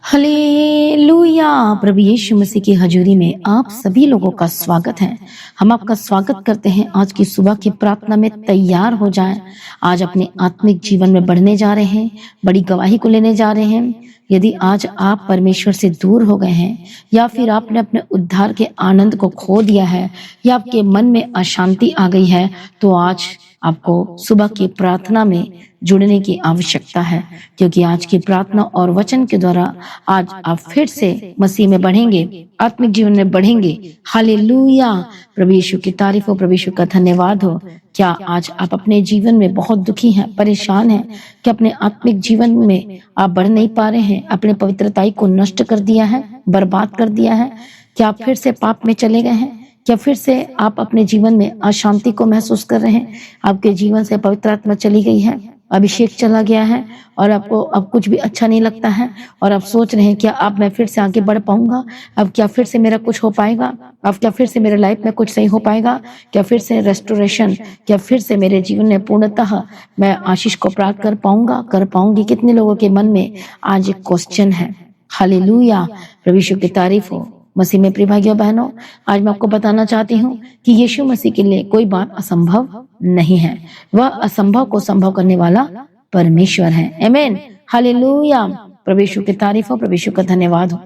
Hallelujah. प्रभु यीशु मसीह की हजूरी में आप सभी लोगों का स्वागत है। हम आपका स्वागत करते हैं। आज की सुबह की प्रार्थना में तैयार हो जाएं। आज अपने आत्मिक जीवन में बढ़ने जा रहे हैं, बड़ी गवाही को लेने जा रहे हैं। यदि आज आप परमेश्वर से दूर हो गए हैं या फिर आपने अपने उद्धार के आनंद को खो दिया है या आपके मन में अशांति आ गई है, तो आज आपको सुबह की प्रार्थना में जुड़ने की आवश्यकता है, क्योंकि आज की प्रार्थना और वचन के द्वारा आज आप फिर से मसीह में बढ़ेंगे, आत्मिक जीवन में बढ़ेंगे। हालेलुया। प्रभु यीशु की तारीफ हो, प्रभु यीशु का धन्यवाद हो। क्या आज आप अपने जीवन में बहुत दुखी हैं, परेशान हैं कि अपने आत्मिक जीवन में आप बढ़ नहीं पा रहे हैं, अपने पवित्रताई को नष्ट कर दिया है, बर्बाद कर दिया है? क्या आप फिर से पाप में चले गए हैं? क्या फिर से आप अपने जीवन में अशांति को महसूस कर रहे हैं? आपके जीवन से पवित्र आत्मा चली गई है, अभिषेक चला गया है और आपको अब कुछ भी अच्छा नहीं लगता है और आप सोच रहे हैं क्या अब मैं फिर से आगे बढ़ पाऊंगा? अब क्या फिर से मेरा कुछ हो पाएगा? अब क्या फिर से मेरे लाइफ में कुछ सही हो पाएगा? क्या फिर से रेस्टोरेशन, क्या फिर से मेरे जीवन में पूर्णतः मैं आशीष को प्राप्त कर पाऊंगा, कर पाऊंगी? कितने लोगों के मन में आज एक क्वेश्चन है। हालेलुया। प्रभु यीशु की तारीफ हो। मसीह में प्रिय भाइयों बहनों, आज मैं आपको बताना चाहती हूँ कि यीशु मसीह के लिए कोई बात असंभव नहीं है। वह असंभव को संभव करने वाला परमेश्वर है। आमीन। हालेलुया। प्रभु यीशु की तारीफ हो, प्रभु यीशु का धन्यवाद हो।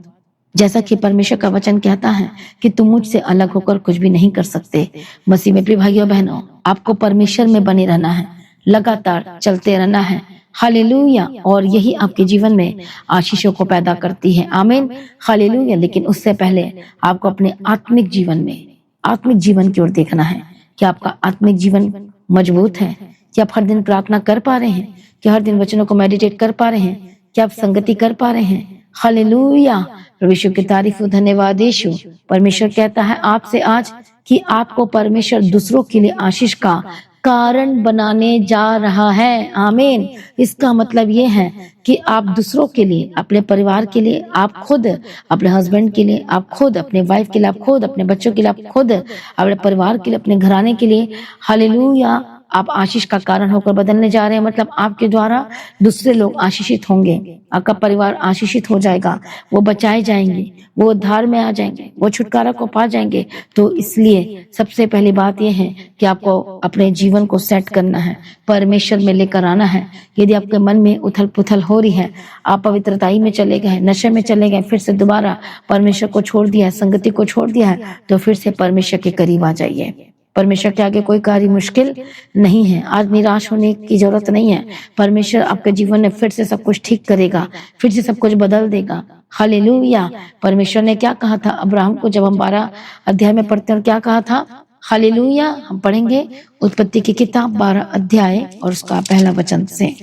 जैसा कि परमेश्वर का वचन कहता है कि तुम मुझसे अलग होकर कुछ भी नहीं कर सकते। मसीह में प्रिय भाइयों बहनों, आपको परमेश्वर में बने रहना है, लगातार चलते रहना है। हालेलुया। और यही आपके जीवन में आशीषों को पैदा करती है। आमीन। हालेलुया। लेकिन उससे पहले आपको अपने आत्मिक जीवन की ओर देखना है कि आपका आत्मिक जीवन मजबूत है, कि आप हर दिन प्रार्थना कर पा रहे हैं, कि हर दिन वचनों को मेडिटेट कर पा रहे हैं, कि आप संगति कर पा रहे हैं। हालेलुया। परमेश्वर की तारीफ हो, धन्यवाद यीशु। परमेश्वर कहता है आपसे आज कि आपको परमेश्वर दूसरों के लिए आशीष का कारण बनाने जा रहा है। आमीन। इसका मतलब ये है कि आप दूसरों के लिए, अपने परिवार के लिए, आप खुद अपने हस्बैंड के लिए, आप खुद अपने वाइफ के लिए, आप खुद अपने बच्चों के लिए, आप खुद अपने परिवार के लिए, अपने घराने के लिए, हालेलुया, आप आशीष का कारण होकर बदलने जा रहे हैं। मतलब आपके द्वारा दूसरे लोग आशीषित होंगे, आपका परिवार आशीषित हो जाएगा, वो बचाए जाएंगे, वो उद्धार में आ जाएंगे, वो छुटकारा को पा जाएंगे। तो इसलिए सबसे पहली बात यह है कि आपको अपने जीवन को सेट करना है, परमेश्वर में लेकर आना है। यदि आपके मन में उथल पुथल हो रही है, आप पवित्रताई में चले गए, नशे में चले गए, फिर से दोबारा परमेश्वर को छोड़ दिया है, संगति को छोड़ दिया है, तो फिर से परमेश्वर के करीब आ जाइए। परमेश्वर के आगे कोई कार्य मुश्किल नहीं है। आज निराश होने की जरूरत नहीं है। परमेश्वर आपके जीवन में फिर से सब कुछ ठीक करेगा, फिर से सब कुछ बदल देगा। हालेलुया। परमेश्वर ने क्या कहा था अब्राहम को, जब हम 12 अध्याय में पढ़ते हैं, क्या कहा था? हालेलुया। हम पढ़ेंगे उत्पत्ति की किताब 12 अध्याय और उसका पहला वचन से।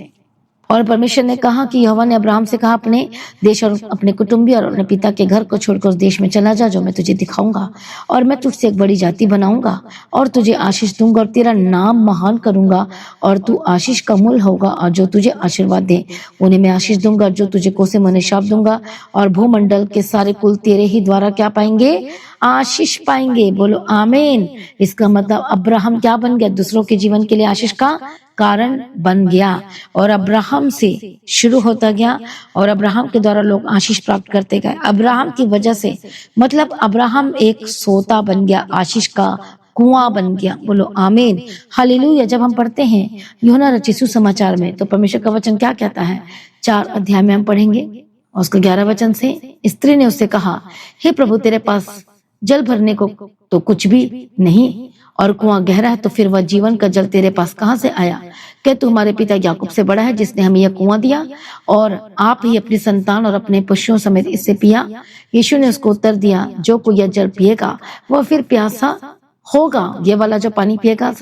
और परमेश्वर ने कहा कि यहोवा ने अब्राहम से कहा, अपने देश और अपने कुटुंबी और अपने पिता के घर को छोड़कर उस देश में चला जा जो मैं तुझे दिखाऊंगा, और मैं तुझसे एक बड़ी जाति बनाऊंगा और तुझे आशीष दूंगा और तेरा नाम महान करूंगा और तू आशीष का मूल होगा। और जो तुझे आशीर्वाद दे उन्हें मैं आशीष दूंगा, जो तुझे कोसे मने शाप दूंगा, और भूमंडल के सारे कुल तेरे ही द्वारा क्या पाएंगे? आशीष पाएंगे। बोलो आमीन। इसका मतलब अब्राहम क्या बन गया? दूसरों के जीवन के लिए आशीष का कारण बन गया। और अब्राहम से शुरू होता गया और अब्राहम के द्वारा लोग आशीष प्राप्त करते गए। अब्राहम की वजह से, मतलब अब्राहम एक सोता बन गया, आशीष का कुआं बन गया। बोलो आमीन। हालेलुया। जब हम पढ़ते हैं यूहन्ना रचित सुसमाचार में, तो परमेश्वर का वचन क्या कहता है? 4 अध्याय में हम पढ़ेंगे और उसका 11 वचन से, स्त्री ने उससे कहा, हे प्रभु, तेरे पास जल भरने को तो कुछ भी नहीं और कुआं गहरा है, तो फिर वह जीवन का जल तेरे पास कहाँ से आया? क्या तू हमारे पिता याकूब से बड़ा है, जिसने हमें यह कुआं दिया और आप ही अपनी संतान और अपने पशुओं समेत इससे पिया? यीशु ने उसको उत्तर दिया, जो कोई यह जल पिएगा वह फिर प्यासा होगा। ये वाला जो पानी पिएगा,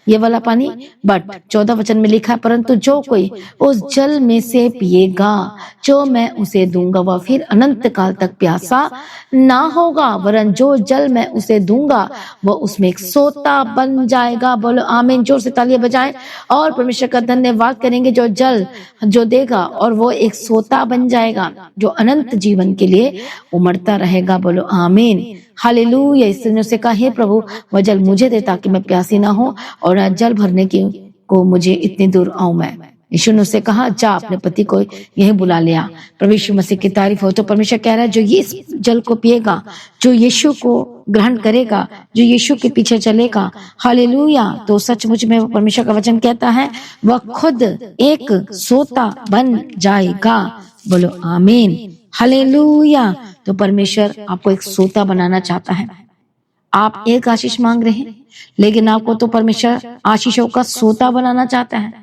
ये वाला पानी, बट 14 वचन में लिखा है, परंतु जो कोई उस जल में से पिएगा जो मैं उसे दूंगा वह फिर अनंत काल तक प्यासा ना होगा, वरन जो जल मैं उसे दूंगा वह उसमें एक सोता बन जाएगा। बोलो आमीन। जोर से तालियां बजाएं और परमेश्वर का धन्यवाद करेंगे। जो जल जो देगा और वो एक सोता बन जाएगा जो अनंत जीवन के लिए उमड़ता रहेगा। बोलो आमीन। हालेलुया। इसने उससे कहा, हे प्रभु, वह जल मुझे दे ताकि मैं प्यासी ना हो और जल भरने की को मुझे इतनी दूर आऊं मैं। यीशु ने उससे कहा, जा अपने पति को यहीं बुला ले आ। प्रभु यीशु मसीह की तारीफ हो। तो परमेश्वर कह रहा है, जो ये इस जल को पिएगा, जो यीशु को ग्रहण करेगा, जो यीशु के पीछे चलेगा, हालेलुया, तो सचमुच में वो परमेश्वर का वचन कहता है वह खुद एक सोता बन जाएगा। बोलो आमीन, हालेलुया। तो परमेश्वर आपको एक सोता बनाना चाहता है। आप एक आशीष मांग रहे हैं, लेकिन आपको तो परमेश्वर आशीषों का सोता बनाना चाहता है।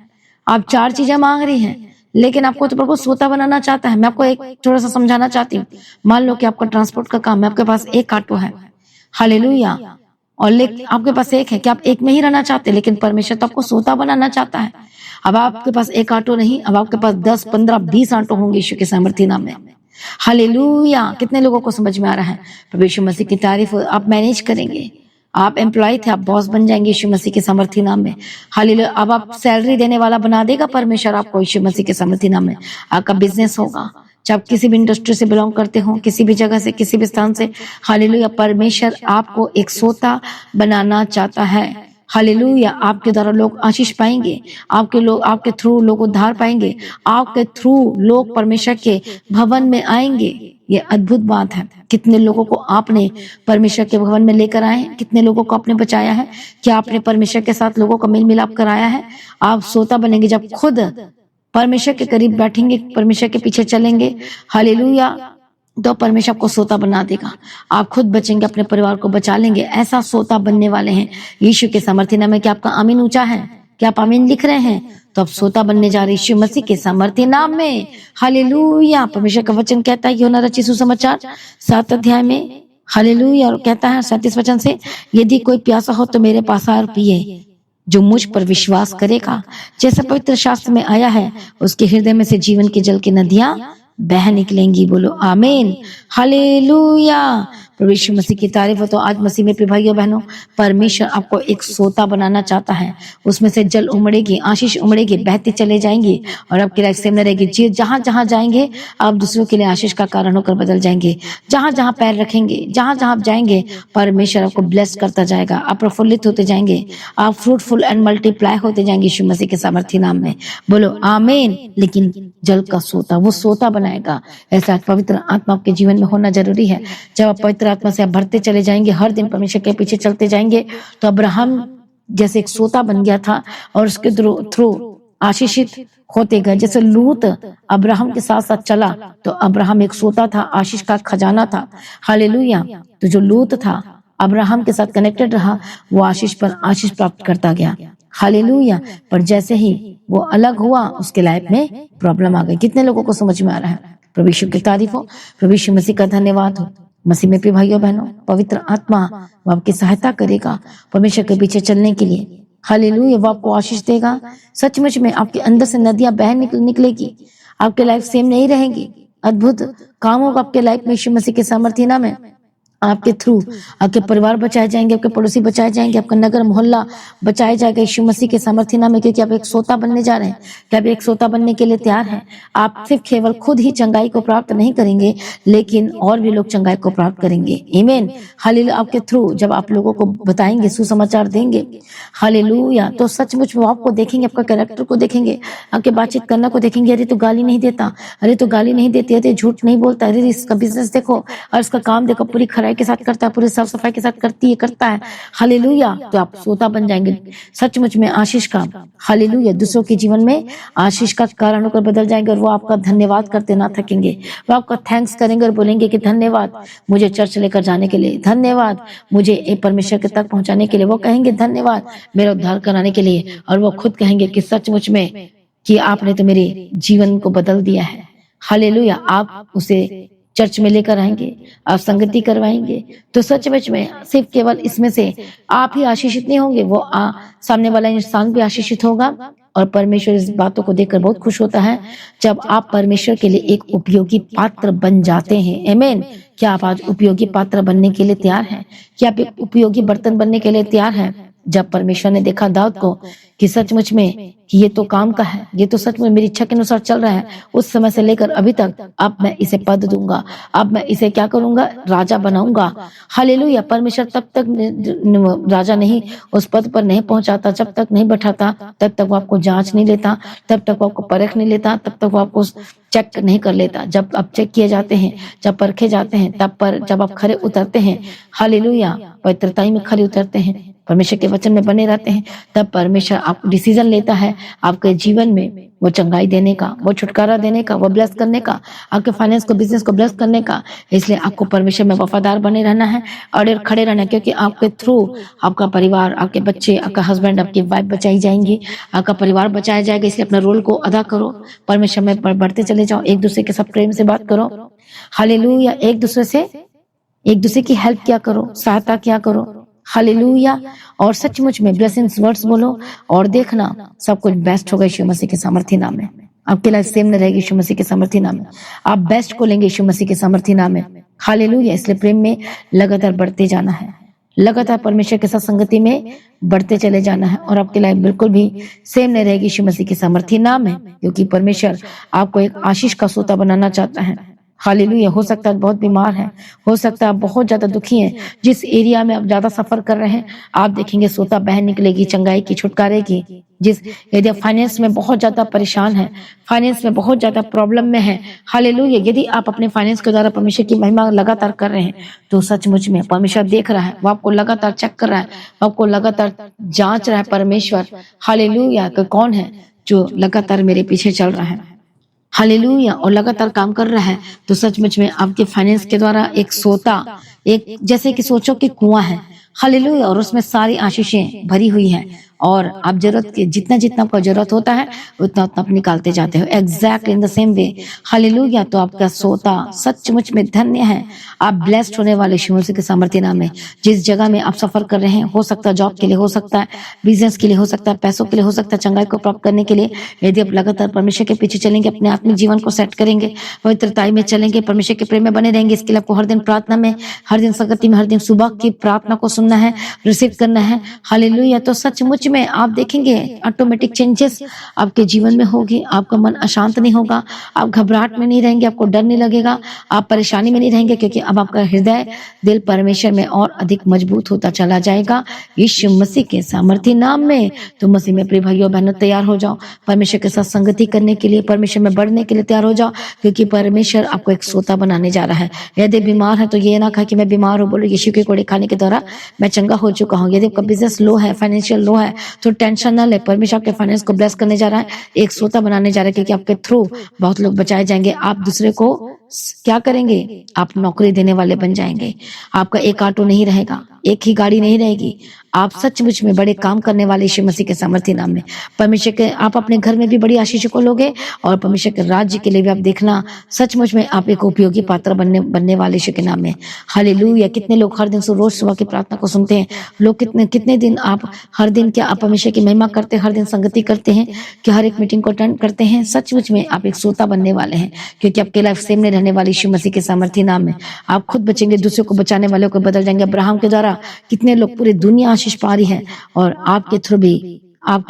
आप 4 चीजें मांग रही हैं, लेकिन आपको तो प्रभु सोता बनाना चाहता है। मैं आपको एक थोड़ा सा समझाना चाहती हूँ। मान लो कि आपका ट्रांसपोर्ट का काम है, आपके पास एक ऑटो है, हालेलुया, और आपके पास एक है कि आप एक में ही रहना चाहते हैं, लेकिन परमेश्वर तो आपको सोता बनाना चाहता है। अब आपके पास एक ऑटो नहीं, अब आपके पास 10, 15, 20 ऑटो होंगे यीशु के सामर्थी नाम में। हालेलुया। कितने लोगों को समझ में आ रहा है? प्रभु यीशु मसीह की तारीफ। आप मैनेज करेंगे, आप एम्प्लॉय थे, आप बॉस बन जाएंगे यीशु मसीह के सामर्थी नाम में। हालेलुया। अब आप सैलरी देने वाला बना देगा परमेश्वर आपको यीशु मसीह के सामर्थी नाम में। आपका बिजनेस होगा, चाहे आप किसी भी इंडस्ट्री से बिलोंग करते हो, किसी भी जगह से, किसी भी स्थान से, हालेलुया, परमेश्वर आपको एक सोता बनाना चाहता है। हालेलुया। आपके द्वारा लोग आशीष पाएंगे, आपके थ्रू लोग उद्धार पाएंगे, आपके थ्रू लोग परमेश्वर के भवन में आएंगे। ये अद्भुत बात है। कितने लोगों को आपने परमेश्वर के भवन में लेकर आए हैं, कितने लोगों को आपने बचाया है, क्या आपने परमेश्वर के साथ लोगों का मेल मिलाप कराया है। आप सोता बनेंगे जब खुद परमेश्वर के करीब बैठेंगे, परमेश्वर के पीछे चलेंगे, हालेलुया, तो परमेश्वर आपको सोता बना देगा। आप खुद बचेंगे, अपने परिवार को बचा लेंगे। ऐसा सोता बनने वाले हैं यीशु के सामर्थी नाम में। क्या आपका आमीन ऊंचा है? क्या आप आमीन लिख रहे हैं? तो आप सोता बनने जा रहे यीशु मसीह के सामर्थी नाम में। हालेलुया। परमेश्वर का वचन कहता है यूहन्ना रचित सुसमाचार 7 अध्याय में, हालेलुया, और कहता है 37 वचन से, यदि कोई प्यासा हो तो मेरे पास आए और पिए, जो मुझ पर विश्वास करेगा, जैसा पवित्र शास्त्र में आया है, उसके हृदय में से जीवन के जल की नदियां बह निकलेंगी। बोलो आमीन, हालेलुया। प्रभु यीशु मसीह की तारीफ हो। तो आज मसीह में प्रिय भाइयों बहनों, परमेश्वर आपको एक सोता बनाना चाहता है। उसमें से जल उमड़ेगी, आशीष उमड़ेगी, बहती चले जाएंगी, और आपकी लाइफ सेम न रहेगी। जी, जहां जहां जाएंगे आप दूसरों के लिए आशीष का कारण होकर बदल जाएंगे। जहां जहां पैर रखेंगे, जहां जहां आप जाएंगे, परमेश्वर आपको ब्लेस करता जाएगा। आप प्रफुल्लित होते जाएंगे, आप फ्रूटफुल एंड मल्टीप्लाई होते जाएंगे यीशु मसीह के सामर्थी नाम में। बोलो आमीन। लेकिन जल का सोता, वो सोता बनाएगा। ऐसा पवित्र आत्मा आपके जीवन में होना जरूरी है। जब आप पवित्र आत्मा से आप भरते चले जाएंगे, हर दिन परमेश्वर के पीछे चलते जाएंगे, तो अब्राहम जैसे एक सोता बन गया था और उसके थ्रू आशीषित होते गए। जैसे लूत अब्राहम के साथ साथ चला, तो अब्राहम एक सोता था, आशीष का खजाना था। हालेलुया। तो जो लूत था, अब्राहम के साथ कनेक्टेड रहा, वो आशीष पर आशीष प्राप्त करता गया। हालेलुया। पर जैसे ही वो अलग हुआ, उसके लाइफ में प्रॉब्लम आ गई। कितने लोगों को समझ में आ रहा है? प्रभु यीशु की तारीफ हो, प्रभु यीशु मसीह का धन्यवाद हो। मसीह में प्रिय भाइयों बहनों, पवित्र आत्मा वो आपकी सहायता करेगा परमेश्वर के पीछे चलने के लिए। हालेलुया। वो आपको आशीष देगा। सचमुच में आपके अंदर से नदियां बह निकलेगी। आपके लाइफ सेम नहीं रहेगी। अद्भुत काम होगा आपके लाइफ में यीशु मसीह के सामर्थी नाम में। आपके थ्रू आपके परिवार बचाए जाएंगे, आपके पड़ोसी बचाए जाएंगे, आपका नगर मोहल्ला बचाया जाएगा यीशु मसीह के सामर्थी नाम में। क्योंकि आप एक सोता बनने जा रहे हैं। क्या आप एक सोता बनने के लिए तैयार हैं? आप सिर्फ केवल खुद ही चंगाई को प्राप्त नहीं करेंगे, लेकिन और भी लोग चंगाई को प्राप्त करेंगे। आमीन, हालेलुया। आपके थ्रू जब आप लोगों को बताएंगे, सुसमाचार देंगे, हालेलुया, तो सचमुच वो आपको देखेंगे, आपका कैरेक्टर को देखेंगे, आपके बातचीत करना को देखेंगे। अरे तो गाली नहीं देता, अरे तो गाली नहीं देती, अरे झूठ नहीं बोलता, अरे इसका बिजनेस देखो और इसका काम देखो, पूरी खराई के साथ करता है, पूरी साफ सफाई के साथ करता है। हालेलुया। तो आप सोता बन जाएंगे सचमुच में आशीष का। हालेलुया। दूसरों के जीवन में आशीष का कारण होकर बदल जाएंगे, और वो आपका धन्यवाद करते ना थकेंगे। वो आपका थैंक्स करेंगे और बोलेंगे कि धन्यवाद मुझे चर्च लेकर जाने के लिए, धन्यवाद मुझे परमेश्वर के तक पहुंचाने के लिए। वो कहेंगे धन्यवाद मेरा उद्धार कराने के लिए, और वो खुद कहेंगे कि सचमुच में कि आपने तो मेरे जीवन को बदल दिया है। हालेलुया। आप उसे चर्च में लेकर आएंगे, आप संगति करवाएंगे, तो सचमुच में सिर्फ केवल इसमें से आप ही आशीषित नहीं होंगे, वो सामने वाला इंसान भी आशीषित होगा। और परमेश्वर इस बातों को देखकर बहुत खुश होता है जब आप परमेश्वर के लिए एक उपयोगी पात्र बन जाते हैं। आमीन। क्या आप आज उपयोगी पात्र बनने के लिए तैयार हैं? क्या आप एक उपयोगी बर्तन बनने के लिए तैयार हैं? जब परमेश्वर ने देखा दाऊद को कि सचमुच में कि ये तो काम का है, ये तो सच में मेरी इच्छा के अनुसार चल रहा है, उस समय से लेकर अभी तक अब मैं इसे पद दूंगा, अब मैं इसे क्या करूंगा, राजा बनाऊंगा। हालेलुया। परमेश्वर तब तक राजा नहीं उस पद पर नहीं पहुंचाता, जब तक नहीं बैठाता, तब तक वो आपको जांच नहीं लेता, तब तक वो आपको परख नहीं लेता, तब तक वो आपको चेक नहीं कर लेता। जब आप चेक किए जाते हैं, जब परखे जाते हैं, तब पर जब आप खरे उतरते हैं, हालेलुया, पवित्रताई में खरे उतरते हैं, परमेश्वर के वचन में बने रहते हैं, तब परमेश्वर आपको डिसीजन लेता है आपके जीवन में वो चंगाई देने का, वो छुटकारा देने का, वो ब्लेस करने का, आपके फाइनेंस को, बिजनेस को ब्लेस करने का। इसलिए आपको परमेश्वर में वफादार बने रहना है, अड़े खड़े रहना है, क्योंकि आपके थ्रू आपका परिवार, आपके बच्चे, आपका हस्बैंड, आपकी वाइफ बचाई जाएंगी, आपका परिवार बचाया जाएगा। इसलिए अपने रोल को अदा करो, परमेश्वर में बढ़ते चले जाओ, एक दूसरे के साथ प्रेम से बात करो। हालेलुया। एक दूसरे की हेल्प क्या करो, सहायता क्या करो। हालेलुया। और सचमुच में ब्लेसिंग्स वर्ड्स बोलो और देखना सब कुछ बेस्ट होगा यीशु मसीह के सामर्थी नाम में। आपकी लाइफ सेम न रहेगी यीशु मसीह के सामर्थी नाम में। आप बेस्ट को लेंगे यीशु मसीह के सामर्थी नाम में। हालेलुया। इसलिए प्रेम में लगातार बढ़ते जाना है, लगातार परमेश्वर के साथ संगति में बढ़ते चले जाना है, और आपकी लाइफ बिल्कुल भी सेम नहीं रहेगी यीशु मसीह के सामर्थी नाम में, क्योंकि परमेश्वर आपको एक आशीष का सोता बनाना चाहता है। हालेलुया। हो सकता है बहुत बीमार है, हो सकता है आप बहुत ज्यादा दुखी हैं, जिस एरिया में आप ज्यादा सफर कर रहे हैं, आप देखेंगे सोता बहन निकलेगी चंगाई की, छुटकारे की। जिस यदि आप फाइनेंस में बहुत ज्यादा परेशान है, फाइनेंस में बहुत ज्यादा प्रॉब्लम में है, हालेलुया, यदि आप अपने फाइनेंस के द्वारा परमेश्वर की महिमा लगातार कर रहे हैं, तो सचमुच में परमेश्वर देख रहा है, वो आपको लगातार चेक कर रहा है, वो आपको लगातार जांच रहा है परमेश्वर। हालेलुया। कौन है जो लगातार मेरे पीछे चल रहा है, हालेलुया, और लगातार काम कर रहा है। तो सचमुच में आपके फाइनेंस के द्वारा एक सोता, एक जैसे कि सोचो कि कुआं है, हालेलुया, और उसमें सारी आशीषें भरी हुई हैं, और आप जरूरत के जितना जितना आपको जरूरत होता है उतना उतना आप निकालते जाते हो, exact in the same way. Hallelujah. तो आपका सोता सचमुच में धन्य है, आप ब्लेस्ड होने वाले यीशु मसीह के सामर्थ्य नाम में। जिस जगह में आप सफर कर रहे हैं, हो सकता है जॉब के लिए, हो सकता है बिजनेस के लिए, हो सकता है पैसों के लिए, हो सकता है चंगाई को प्राप्त करने के लिए, यदि आप लगातार परमेश्वर के पीछे चलेंगे, अपने आत्मिक जीवन को सेट करेंगे, पवित्रताई में चलेंगे, परमेश्वर के प्रेम में बने रहेंगे, इसके लिए आपको हर दिन प्रार्थना में, हर दिन संगति में, हर दिन सुबह की प्रार्थना को सुनना है, रिसीव करना है। हालेलुया। तो सचमुच में आप देखेंगे ऑटोमेटिक चेंजेस आपके जीवन में होगी, आपका मन अशांत नहीं होगा, आप घबराहट में नहीं रहेंगे, आपको डर नहीं लगेगा, आप परेशानी में नहीं रहेंगे, क्योंकि अब आपका हृदय दिल परमेश्वर में और अधिक मजबूत होता चला जाएगा यीशु मसीह के सामर्थी नाम में। तो मसीह में प्रिय भाइयों बहनों तैयार हो जाओ, परमेश्वर के साथ संगति करने के लिए, परमेश्वर में बढ़ने के लिए तैयार हो जाओ, क्योंकि परमेश्वर आपको एक सोता बनाने जा रहा है। यदि बीमार है तो ये ना कहा कि मैं बीमार हूँ, बोलो यीशु के कोड़े खाने के द्वारा मैं चंगा हो चुका हूँ। यदि आपका बिजनेस लो है, फाइनेंशियल लो है, तो टेंशन ना ले, परमेश्वर आपके फाइनेंस को ब्लेस करने जा रहा है, एक सोता बनाने जा रहा है, क्योंकि आपके थ्रू बहुत लोग बचाए जाएंगे। आप दूसरे को क्या करेंगे, आप नौकरी देने वाले बन जाएंगे, आपका एक ऑटो नहीं रहेगा, एक ही गाड़ी नहीं रहेगी, आप सचमुच में बड़े काम करने वाले यीशु मसीह के सामर्थ्य नाम में। परमेश्वर के आप अपने घर में भी बड़ी आशीष को लोगे, और परमेश्वर के राज्य के लिए भी आप देखना सचमुच में आप एक उपयोगी पात्र बनने वाले यीशु के नाम में। हालेलुया। कितने लोग हर दिन रोज सुबह की प्रार्थना को सुनते हैं, लोग कितने दिन आप हर दिन क्या आप परमेश्वर की महिमा करते हैं, हर दिन संगति करते हैं, कि हर एक मीटिंग को अटेंड करते हैं। सचमुच में आप एक सोता बनने वाले हैं, क्योंकि आपकी लाइफ सेम नहीं रहने वाली यीशु मसीह के सामर्थ्य नाम में। आप खुद बचेंगे, दूसरों को बचाने वालों को बदल जाएंगे। अब्राहम के द्वारा कितने लोग पूरी दुनिया आशीष पा रही है, और आपके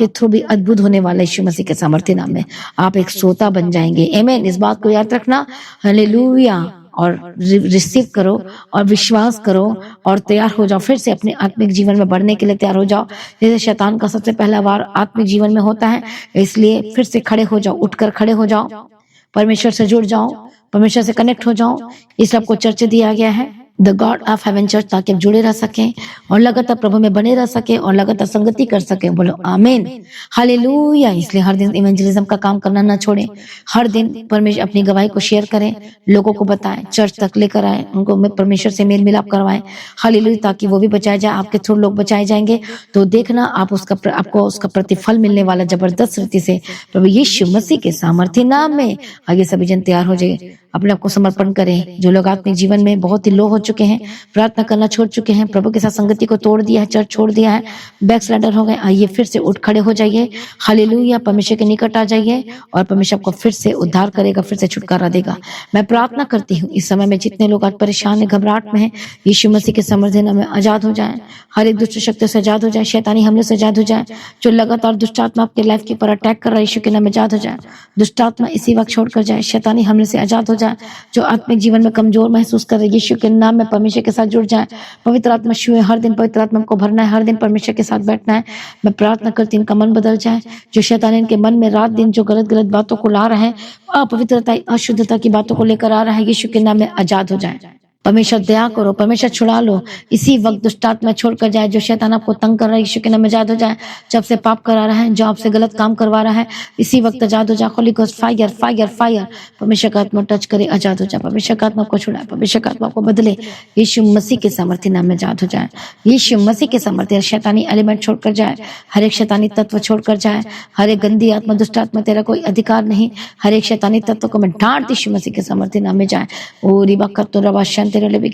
थ्रू भी अद्भुत होने वाला यीशु मसीह के सामर्थ्य नाम में आप एक सोता बन जाएंगे। आमीन। इस बात को याद रखना। हालेलुया। और रिसीव करो और विश्वास करो और तैयार हो जाओ, फिर से अपने आत्मिक जीवन में बढ़ने के लिए तैयार हो जाओ। जैसे शैतान का सबसे पहला वार आत्मिक जीवन में होता है, इसलिए फिर से खड़े हो जाओ, उठकर खड़े हो जाओ, परमेश्वर से जुड़ जाओ, परमेश्वर से कनेक्ट हो जाओ। इस सबको चर्च दिया गया है, the God of haven church, ताकि आप जुड़े रह सकें और लगातार प्रभु में बने रह सके और लगातार संगति कर सके। बोलो आमीन। हालेलुया। इसलिए हर दिन इवेंजलिज्म का काम करना ना छोड़ें, हर दिन परमेश्वर अपनी गवाही को शेयर करें, लोगों को बताएं, चर्च तक लेकर आए, उनको परमेश्वर से मेल मिलाप करवाएं। हालेलुया। ताकि वो भी बचाए जाए, आपके थ्रू लोग बचाए जाएंगे। तो देखना आपको उसका प्रतिफल मिलने वाला जबरदस्त रीति से, प्रभु यीशु मसीह के सामर्थ्य नाम में। आगे सभी जन तैयार हो जाए, अपने आप को समर्पण करें। जो लोग आत्मिक जीवन में बहुत ही लो हो चुके हैं, प्रार्थना करना छोड़ चुके हैं, प्रभु के साथ संगति को तोड़ दिया है, चर्च छोड़ दिया है, बैक स्लाइडर हो गए, आइए फिर से उठ खड़े हो जाइए। हालेलुया, परमेश्वर के निकट आ जाइए और परमेश्वर आपको फिर से उद्धार करेगा, फिर से छुटकारा देगा। मैं प्रार्थना करती हूँ इस समय में जितने लोग आज परेशान है, घबराहट में है, यीशु मसीह के समर्थन में आजाद हो जाए, हर एक दुष्ट शक्ति से आजाद हो जाए, शैतानी हमले से आजाद हो जाए। जो लगातार दुष्टात्मा आपके लाइफ के ऊपर अटैक कर रहा है, यीशु के नाम में आजाद हो जाए। दुष्टात्मा इसी वक्त छोड़कर जाए, शैतानी हमले से आजाद हो जाए। जो आत्मिक जीवन में कमजोर महसूस कर रहे, यीशु के नाम में परमेश्वर के साथ जुड़ जाए। पवित्र आत्मा छुए, हर दिन पवित्र आत्मा को भरना है, हर दिन परमेश्वर के साथ बैठना है। मैं प्रार्थना करती हूँ इनका मन बदल जाए। जो शैतान इनके मन में रात दिन जो गलत गलत बातों को ला रहा है, अपवित्रता अशुद्धता की बातों को लेकर आ रहा है, यीशु के नाम में आजाद हो जाए। परमेश्वर दया करो, परमेश्वर छुड़ा लो, इसी वक्त दुष्टात्मा छोड़कर जाए। जो शैतान आपको तंग कर रहा है, यीशु के नाम में आजाद हो जाए। जब से पाप करा रहा है, जो आपसे गलत काम करवा रहा है, इसी वक्त आजाद हो जाए। Holy ghost fire fire fire, परमेश्वर का आत्मा टच करे, आजाद हो जाए। परमेश्वर का आत्मा को छुड़ाए, परमेश्वर का आत्मा को बदले, यीशु मसीह के सामर्थ्य नाम में आजाद हो जाए। यीशु मसीह के सामर्थ्य शैतानी एलिमेंट छोड़कर जाए, हर एक शैतानी तत्व छोड़कर जाए, हर एक गंदी आत्मा दुष्ट आत्मा, तेरा कोई अधिकार नहीं। हर एक शैतानी तत्व को मैं डांट यीशु मसीह के सामर्थ्य नाम में जाए। ओ रिबा कत्तो रबा परमेश्वर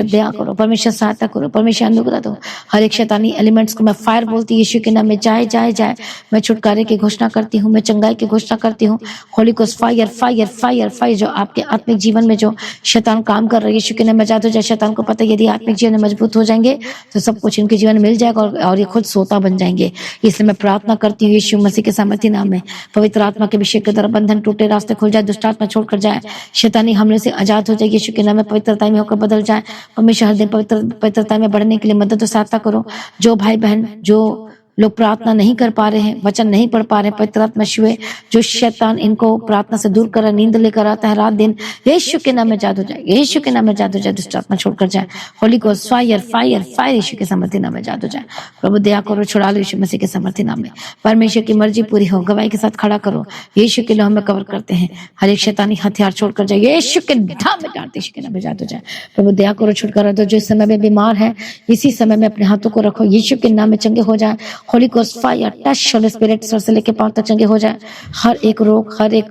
दया करो, परमेश्वर सहायता करो, परमेश्वर अनुग्रह दो। हर एक शैतानी एलिमेंट्स को मैं फायर बोलती यीशु के नाम में जाए जाए जाए। मैं छुटकारे की घोषणा करती हूँ, मैं चंगाई की घोषणा करती हूँ। Holi ghost fire fire fire fire. जो आपके आत्मिक जीवन में जो शैतान काम कर रहा है, यीशु के नाम में जाते जाए। शैतान को पता है यदि आत्मिक जीवन में मजबूत हो जाएंगे तो सब कुछ इनके जीवन में मिल जाएगा और ये खुद सोता बन जाएंगे। इसलिए मैं प्रार्थना करती हूँ यीशु मसीह के सामर्थ्य नाम में, पवित्र आत्मा के अभिषेक के द्वारा बंधन टूटे, रास्ते खुल जाए, दुष्ट आत्मा छोड़कर जाए, शैतानी हमले से आजाद हो जाए। यीशु के नाम में पवित्रता में होकर बदल जाए। परमेश्वर हर दिन पवित्रता में बढ़ने के लिए मदद और सहायता करो। जो भाई बहन जो लोग प्रार्थना नहीं कर पा रहे हैं, वचन नहीं पढ़ पा रहे हैं, पवित्र आत्मा छुए। जो शैतान इनको प्रार्थना से दूर कर, नींद लेकर आता है रात दिन, यीशु के नाम में आजाद हो जाए, यीशु के नाम में आजाद हो जाए। दुष्ट आत्मा छोड़कर जाए। Holy ghost fire fire fire, यीशु के सामर्थ्य नाम में आजाद हो जाए। प्रभु दया करो, छुड़ा लो यीशु मसीह के सामर्थ्य नाम में। परमेश्वर की मर्जी पूरी हो, गवाही के साथ खड़ा करो। यीशु के नाम में कवर करते हैं, हर एक शैतानी हथियार छोड़कर जाए, यीशु के नाम में डालते, यीशु के नाम में आजाद हो जाए। प्रभु दया करो, छुटकारा दो। जो इस समय में बीमार है, इसी समय में अपने हाथों को रखो, यीशु के नाम में चंगे हो जाए। Holy ghost fire touch Holi spirit, sir से लेकर पांव तक चंगे हो जाए। हर एक रोग, हर एक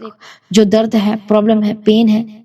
जो दर्द है, प्रॉब्लम है, पेन है,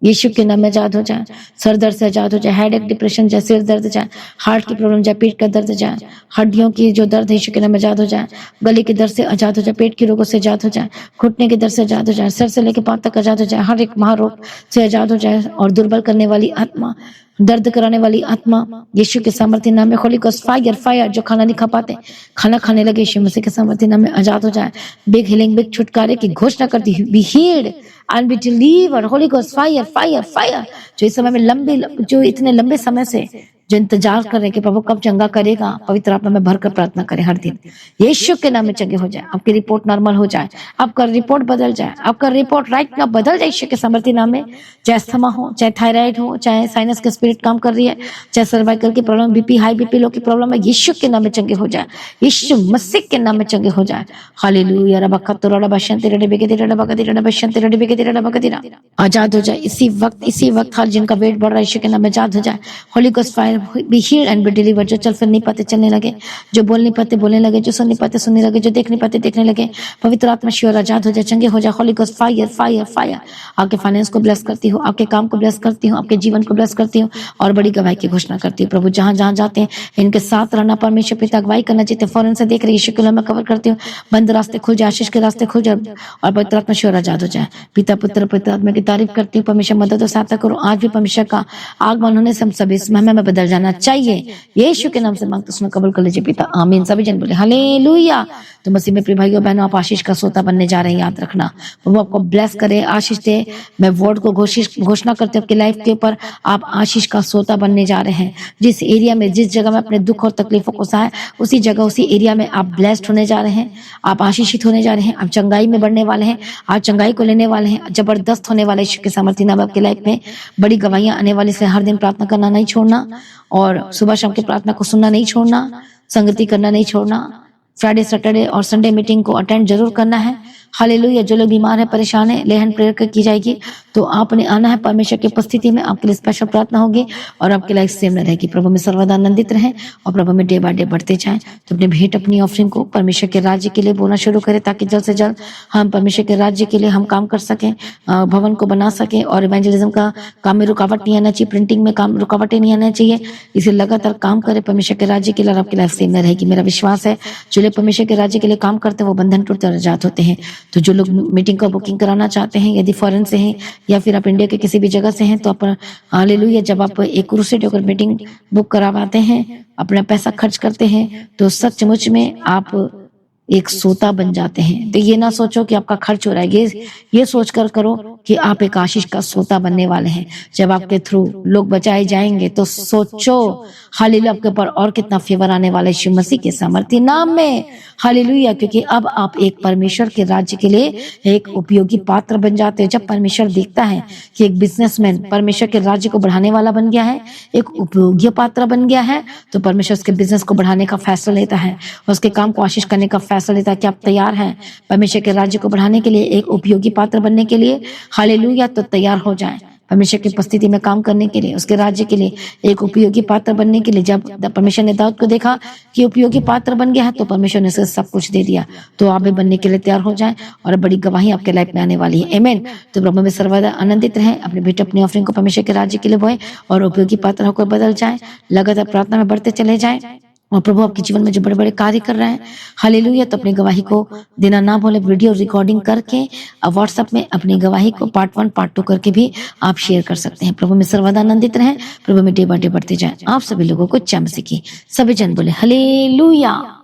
यीशु के नाम में आजाद हो जाए। सर दर्द से आजाद हो जाए, हेडेक, डिप्रेशन जाए, सिर दर्द जाए, हार्ट की प्रॉब्लम जाए, पेट का दर्द जाए, हड्डियों की जो दर्द है यीशु के नाम में आजाद हो जाए। गले के दर्द से आजाद हो जाए, पेट के रोगों से आजाद हो जाए, घुटने के दर्द से आजाद हो जाए, सर से लेकर पांव तक आजाद हो जाए। हर एक महारोग से आजाद हो जाए। और दुर्बल करने वाली आत्मा, दर्द कराने वाली आत्मा, यीशु के सामर्थ्य नाम में होली गोस्ट फायर फायर। जो खाना नहीं खा पाते, खाना खाने लगे, यीशु मसीह के सामर्थ्य नाम में आजाद हो जाए। बिग हीलिंग, बिग छुटकारे की घोषणा करती हूँ। Be healed and be delivered, Holi ghost fire fire fire. जो इस समय में जो इतने लंबे समय से जो इंतजार कर रहे हैं कि प्रभु कब चंगा करेगा, पवित्र आत्मा में भरकर प्रार्थना करें हर दिन, यीशु के नाम में चंगे हो जाए। आपकी रिपोर्ट नॉर्मल हो जाए, आपका रिपोर्ट बदल जाए, आपका रिपोर्ट राइट ना बदल जाए यीशु के सामर्थ्य नाम में। चाहे अस्थमा हो, चाहे थायराइड हो, चाहे साइनस के स्पिरिट काम कर रही है, चाहे सर्वाइकल की problem, BP high, BP low की प्रॉब्लम है, यीशु के नाम में चंगे हो जाए, यीशु मसीह के नाम में चंगे हो जाए। हालेलुया। आजाद हो जाए इसी वक्त हर जिनका वेट बढ़ रहा है, यीशु के नाम में आजाद हो जाए। Holy ghost fire be healed and be delivered. जो चल फिर नहीं पाते चलने लगे, जो बोल नहीं पाते बोलने लगे, जो सुन नहीं पाते सुनने लगे, जो देख नहीं पाते देखने लगे, पवित्र आत्मा शिवर आजाद हो जाए, चंगे हो जाए। Holy ghost fire fire fire. आपके फाइनेंस को ब्लेस करती हूँ, आपके काम को ब्लेस करती हूँ, आपके जीवन को ब्लेस करती हूँ और बड़ी गवाही की घोषणा करती हूँ। प्रभु जहां जहां जाते हैं इनके साथ रहना, परमेश्वर पिता अगुवाई करना चाहिए। फौरन से देख रही यीशु के नाम में कवर करती हूँ। बंद रास्ते खुल जाए, आशीष के रास्ते खुल जाए और पवित्र आत्मा शिवर आजाद हो जाए। पिता पुत्र पवित्र आत्मा की तारीफ करती हूँ। परमेश्वर मदद और सहायता करो। आज भी परमेश्वर का आगमन होने से हम सभी इस महिमा में बदल जाना चाहिए। यीशु के नाम से मांगते उसमें कबूल कर लीजिए पिता, आमीन। सभी जन बोले हालेलुया। तो मसीह में प्रिय भाइयों बहनों, आप आशीष का सोता बनने जा रहे हैं, याद रखना। वो आपको ब्लेस करे, आशीष दे। मैं वर्ड को घोषणा करते हैं आपकी लाइफ के ऊपर, आप आशीष का सोता बनने जा रहे हैं। जिस एरिया में, जिस जगह में अपने दुख और तकलीफों को सहा, उसी जगह उसी एरिया में आप ब्लेस्ड होने जा रहे हैं, आप आशीषित होने जा रहे हैं, आप चंगाई में बढ़ने वाले हैं, आप चंगाई को लेने वाले हैं, जबरदस्त होने वाले यीशु के सामर्थ्य नाम आपकी लाइफ में बड़ी गवाहियां आने वाली से। हर दिन प्रार्थना करना नहीं छोड़ना और सुबह शाम की प्रार्थना को सुनना नहीं छोड़ना, संगति करना नहीं छोड़ना, फ्राइडे सैटरडे और संडे मीटिंग को अटेंड जरूर करना है। हालेलुया। जो लोग बीमार है, परेशान है, लेहन प्रेयर की जाएगी, तो आपने आना है परमेश्वर की उपस्थिति में, आपके लिए स्पेशल प्रार्थना होगी और आपकी लाइफ सेम न रहेगी। प्रभु में सर्वदा आनंदित रहें और प्रभु में डे बाय डे बढ़ते जाएं। तो अपने भेंट, अपनी ऑफरिंग को परमेश्वर के राज्य के लिए बोलना शुरू करें, ताकि जल्द से जल्द हम परमेश्वर के राज्य के लिए हम काम कर सकें, भवन को बना सकें और इवेंजलिज्म का काम में रुकावट नहीं आना चाहिए, प्रिंटिंग में काम रुकावटें नहीं आना चाहिए। इसे लगातार काम करें परमेश्वर के राज्य के लिए और आपकी लाइफ सेम न रहेगी। मेरा विश्वास है जो लोग परमेश्वर के राज्य के लिए काम करते हैं वो बंधन टूटते और आजाद होते हैं। तो जो लोग मीटिंग का बुकिंग कराना चाहते हैं, यदि फॉरेन से हैं या फिर आप इंडिया के किसी भी जगह से हैं, तो आप हालेलुया, जब आप एक क्रूसेड होकर मीटिंग बुक करवाते हैं, अपना पैसा खर्च करते हैं, तो सचमुच में आप एक सोता बन जाते हैं। तो ये ना सोचो कि आपका खर्च हो रहा है, ये सोचकर करो कि आप एक आशीष का सोता बनने वाले हैं। जब आपके थ्रू लोग बचाए जाएंगे तो सोचो हालेलुया, आपके ऊपर और कितना फेवर आने वाला है यीशु मसीह के सामर्थ्य नाम में। हालेलुया, क्योंकि अब आप एक परमेश्वर के राज्य के लिए एक उपयोगी पात्र बन जाते हो। जब परमेश्वर देखता है कि एक बिजनेसमैन परमेश्वर के राज्य को बढ़ाने वाला बन गया है, एक उपयोगी पात्र बन गया है, तो परमेश्वर उसके बिजनेस को बढ़ाने का फैसला लेता है, उसके काम को आशीष करने का फैसला लेता है। कि आप तैयार हैं परमेश्वर के राज्य को बढ़ाने के लिए, एक उपयोगी पात्र बनने के लिए? हालेलुया, तो तैयार हो जाएं परमेश्वर की उपस्थिति में काम करने के लिए, उसके राज्य के लिए एक उपयोगी पात्र बनने के लिए। जब परमेश्वर ने दाऊद को देखा कि उपयोगी पात्र बन गया है, तो परमेश्वर ने उसे सब कुछ दे दिया। तो आप भी बनने के लिए तैयार हो जाएं और बड़ी गवाही आपके लाइफ में आने वाली है। आमीन। तो प्रभु में सर्वदा आनंदित रहें, अपने बेटे अपनी ऑफरिंग को परमेश्वर के राज्य के लिए बोएं और उपयोगी पात्र होकर बदल जाएं। लगातार प्रार्थना में बढ़ते चले जाएं और प्रभु आपके जीवन में जो बड़े बड़े कार्य कर रहे हैं, हालेलुया, तो अपनी गवाही को देना ना भूले। वीडियो रिकॉर्डिंग करके व्हाट्सएप में अपनी गवाही को पार्ट 1 पार्ट 2 करके भी आप शेयर कर सकते हैं। प्रभु में सर्वदा आनंदित रहें, प्रभु में डे बाय डे बढ़ते जाएं। आप सभी लोगों को जय मसीह की। सभी जन बोले हालेलुया।